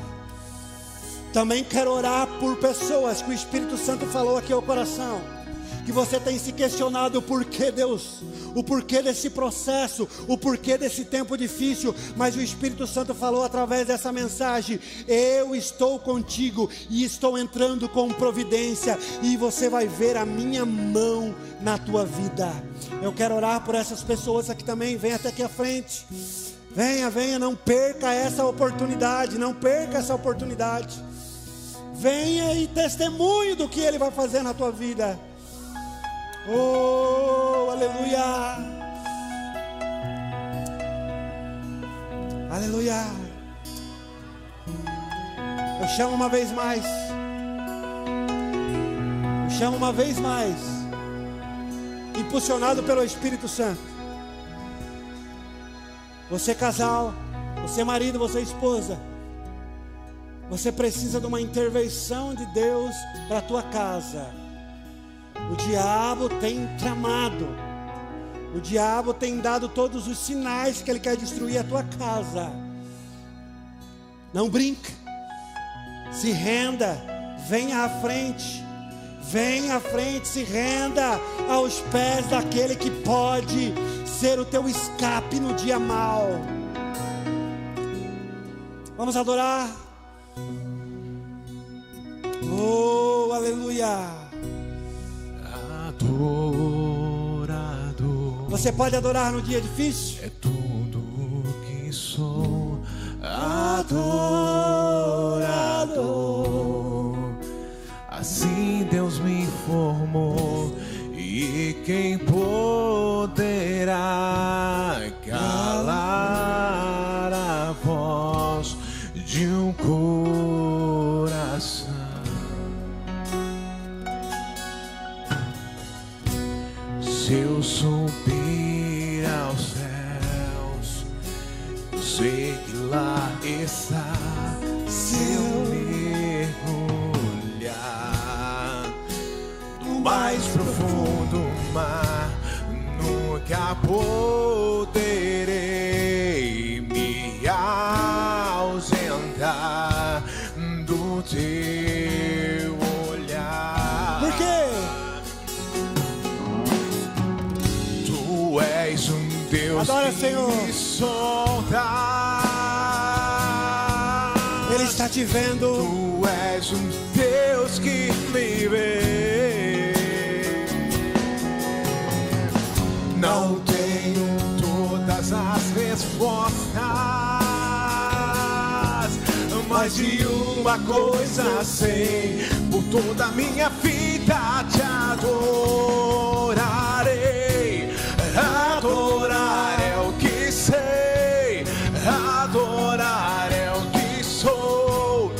Também quero orar por pessoas que o Espírito Santo falou aqui ao coração, que você tem se questionado o porquê, Deus, o porquê desse processo, o porquê desse tempo difícil, mas o Espírito Santo falou através dessa mensagem: eu estou contigo e estou entrando com providência, e você vai ver a minha mão na tua vida. Eu quero orar por essas pessoas aqui também. Vem até aqui à frente, venha, não perca essa oportunidade, não perca essa oportunidade. Venha e testemunhe do que Ele vai fazer na tua vida. Oh, aleluia, Aleluia. Eu chamo uma vez mais. Eu chamo uma vez mais. Impulsionado pelo Espírito Santo. Você casal, você marido, você esposa. Você precisa de uma intervenção de Deus para a tua casa. O diabo tem tramado. O diabo tem dado todos os sinais que ele quer destruir a tua casa. Não brinca. Se renda. Venha à frente. Venha à frente, se renda aos pés daquele que pode ser o teu escape no dia mau. Vamos adorar. Oh, aleluia. Adorador. Você pode adorar no dia difícil? É tudo que sou. Adorador. Assim Deus me formou, e quem poderá calar a voz de um coração? Se eu subir aos céus, eu sei que lá está. Se eu mergulhar no mais profundo mar, nunca poderei me ausentar do teu olhar. Por quê? Tu és um Deus Adora, que Senhor. me solta. Ele está te vendo. Tu és um Deus que me vê. Não tenho todas as respostas, mas de uma coisa sei: por toda a minha vida te adorarei. Adorar é o que sei, adorar é o que sou.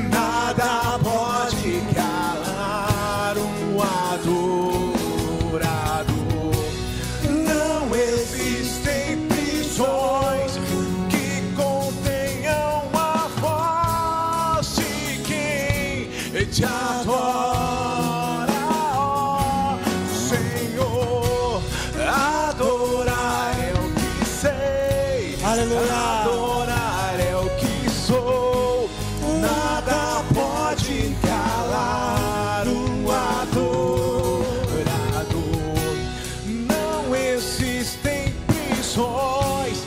Nada pode calar um adorador. Não existem prisões que contenham a voz de quem te adora, ó Senhor. Adorar é o que sei, Aleluia. adorar é o que sou. Nada pode calar um adorador. Não existem prisões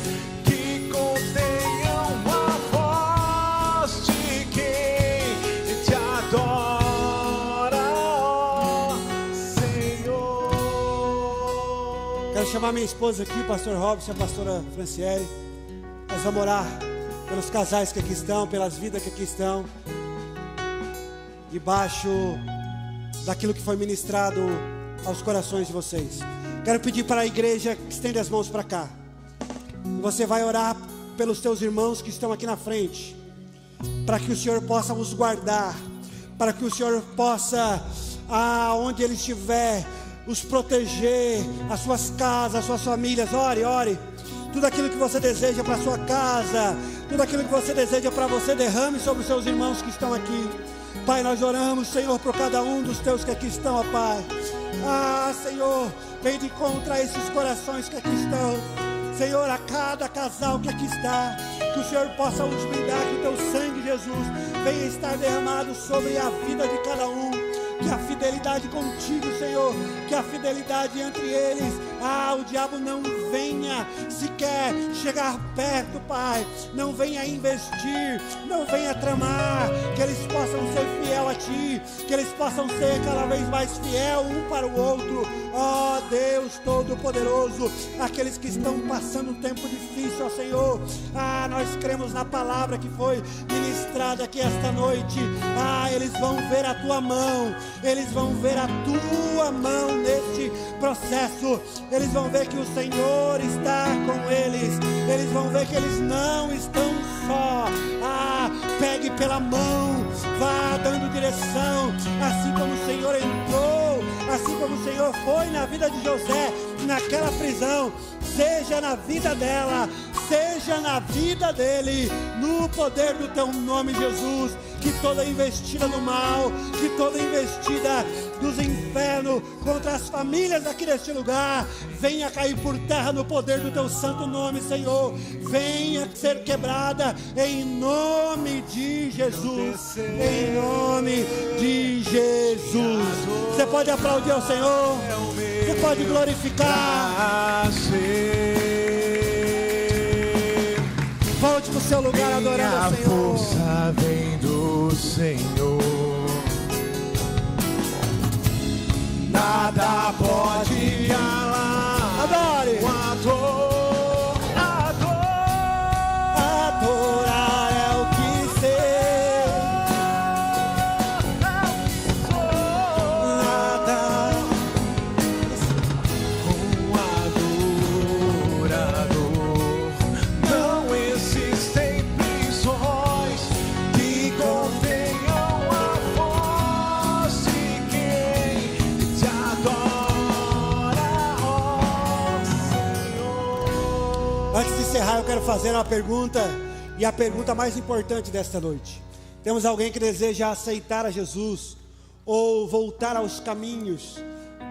que contenham a voz de quem te adora, ó Senhor. Quero chamar minha esposa aqui, o pastor Robson e a pastora Franciele. Nós vamos orar pelos casais que aqui estão, pelas vidas que aqui estão, debaixo daquilo que foi ministrado aos corações de vocês. Quero pedir para a igreja que estende as mãos para cá. E você vai orar pelos teus irmãos que estão aqui na frente, para que o Senhor possa os guardar, para que o Senhor possa, aonde ele estiver, os proteger, as suas casas, as suas famílias. Ore, ore. Tudo aquilo que você deseja para a sua casa, tudo aquilo que você deseja para você, derrame sobre os seus irmãos que estão aqui. Pai, nós oramos, Senhor, por cada um dos teus que aqui estão, ó Pai. Senhor, vem de encontro a esses corações que aqui estão. Senhor, a cada casal que aqui está, que o Senhor possa os brindar, que o teu sangue, Jesus, venha estar derramado sobre a vida de cada um. Que a fidelidade contigo, Senhor, que a fidelidade entre eles, o diabo não venha sequer chegar perto, Pai, não venha investir, não venha tramar, que eles possam ser fiel a Ti, que eles possam ser cada vez mais fiel um para o outro. Ó Deus Todo-Poderoso, aqueles que estão passando um tempo difícil, ó Senhor, nós cremos na palavra que foi ministrada aqui esta noite. Eles vão ver a Tua mão, eles vão ver a Tua mão neste processo, eles vão ver que o Senhor está com eles, eles vão ver que eles não estão só. Pegue pela mão, vá dando direção, assim como o Senhor entrou, assim como o Senhor foi na vida de José, naquela prisão, seja na vida dela, seja na vida dele, no poder do teu nome, Jesus. Que toda investida do mal, que toda investida dos infernos contra as famílias aqui deste lugar, venha cair por terra no poder do teu santo nome, Senhor. Venha ser quebrada em nome de Jesus, em nome de Jesus. Você pode aplaudir ao Senhor, você pode glorificar. Volte para o seu lugar adorando ao Senhor. Minha força vem do Senhor, nada pode calar. Adore. Adorar é o que sei. Nada. Adorador, não existem prisões que contenham a voz de quem te adora, ó Senhor. Antes de encerrar, eu quero fazer uma pergunta, e a pergunta mais importante desta noite. Temos alguém que deseja aceitar a Jesus ou voltar aos caminhos?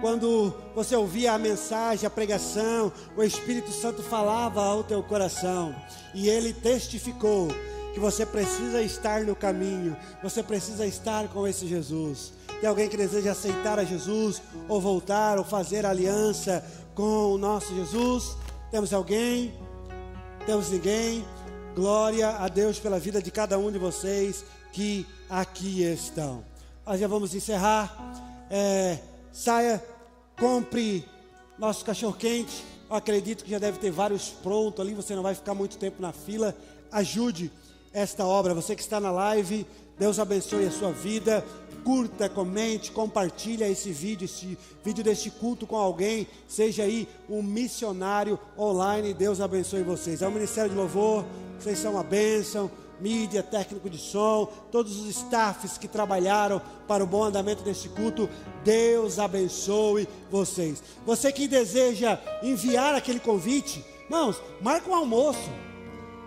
Quando você ouvia a mensagem, a pregação, o Espírito Santo falava ao teu coração e ele testificou que você precisa estar no caminho, você precisa estar com esse Jesus. Tem alguém que deseja aceitar a Jesus ou voltar ou fazer aliança com o nosso Jesus? Temos alguém? Temos ninguém? Glória a Deus pela vida de cada um de vocês que aqui estão. Nós já vamos encerrar. Saia, compre nosso cachorro-quente. Eu acredito que já deve ter vários prontos ali. Você não vai ficar muito tempo na fila. Ajude esta obra. Você que está na live, Deus abençoe a sua vida. Curta, comente, compartilha esse vídeo deste culto com alguém. Seja aí um missionário online. Deus abençoe vocês. É o Ministério de Louvor. Vocês são uma bênção. Mídia, técnico de som, todos os staffs que trabalharam para o bom andamento deste culto, Deus abençoe vocês. Você que deseja enviar aquele convite, irmãos, marca um almoço,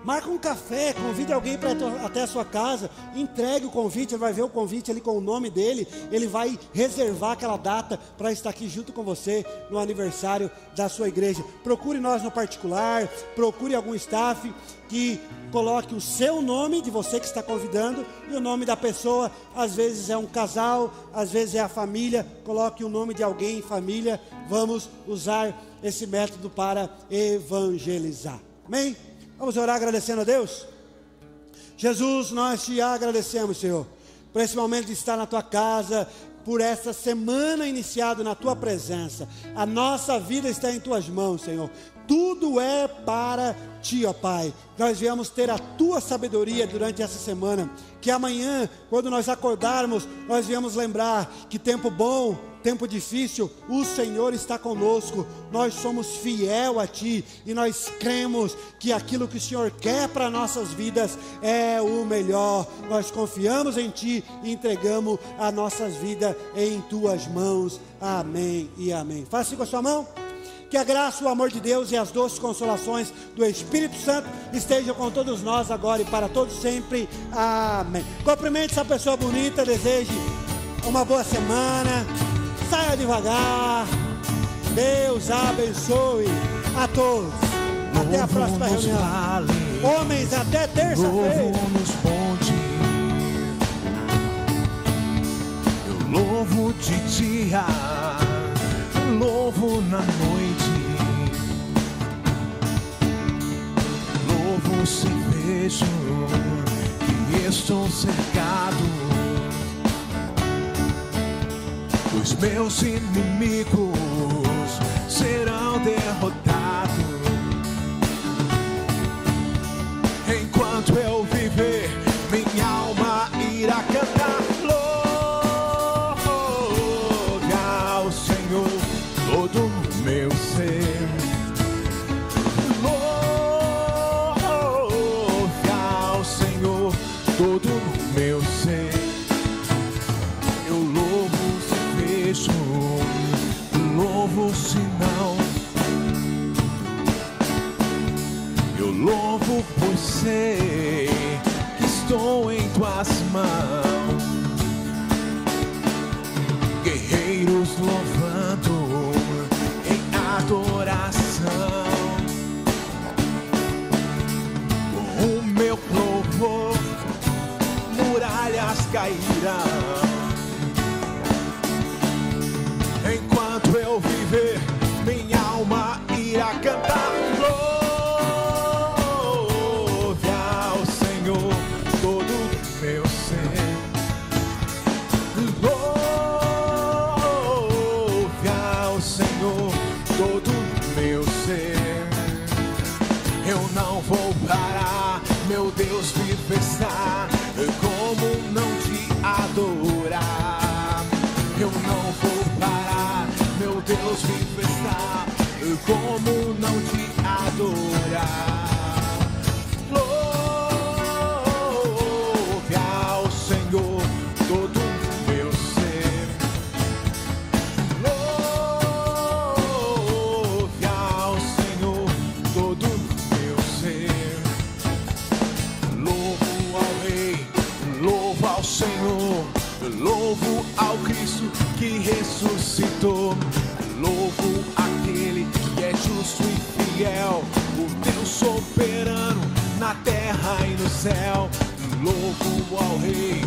marca um café, convide alguém para até a sua casa, entregue o convite, ele vai ver o convite ali com o nome dele, ele vai reservar aquela data para estar aqui junto com você no aniversário da sua igreja. Procure nós no particular, procure algum staff que coloque o seu nome de você que está convidando e o nome da pessoa. Às vezes é um casal, às vezes é a família. Coloque o nome de alguém, família. Vamos usar esse método para evangelizar. Amém? Vamos orar agradecendo a Deus. Jesus, nós te agradecemos, Senhor, por esse momento de estar na tua casa, por essa semana iniciada na tua presença. A nossa vida está em tuas mãos, Senhor. Tudo é para ti, ó Pai. Nós viemos ter a tua sabedoria durante essa semana. Que amanhã, quando nós acordarmos, nós viemos lembrar que tempo bom, tempo difícil, o Senhor está conosco. Nós somos fiel a ti e nós cremos que aquilo que o Senhor quer para nossas vidas é o melhor. Nós confiamos em ti e entregamos as nossas vidas em tuas mãos. Amém e amém. Faça assim com a sua mão. Que a graça, o amor de Deus e as doces consolações do Espírito Santo estejam com todos nós agora e para todos sempre. Amém. Cumprimente essa pessoa bonita, deseje uma boa semana. Saia devagar. Deus abençoe a todos. Até a próxima reunião. Homens, até terça-feira. Eu louvo de dia, louvo na noite, louvo se vejo que estou cercado, os meus inimigos serão derrotados. Enquanto eu viver, minha alma irá cantar louvor ao Senhor. Todo sei que estou em tuas mãos. Guerreiros louvando em adoração. Com o meu louvor, muralhas cairão. Enquanto eu viver, minha alma irá cantar. Louve ao Senhor todo meu ser. Louve ao Senhor todo meu ser. Eu não vou parar, meu Deus vive está. Como não te adorar? Eu não vou parar, meu Deus vive está. Como não te adorar? Louve ao Senhor todo meu ser. Louve ao Senhor todo meu ser. Louvo ao Rei, louvo ao Senhor, louvo ao Cristo que ressuscitou. Louvo aquele que é justo e fiel, o Deus soberano na terra e no céu. Louvo ao Rei,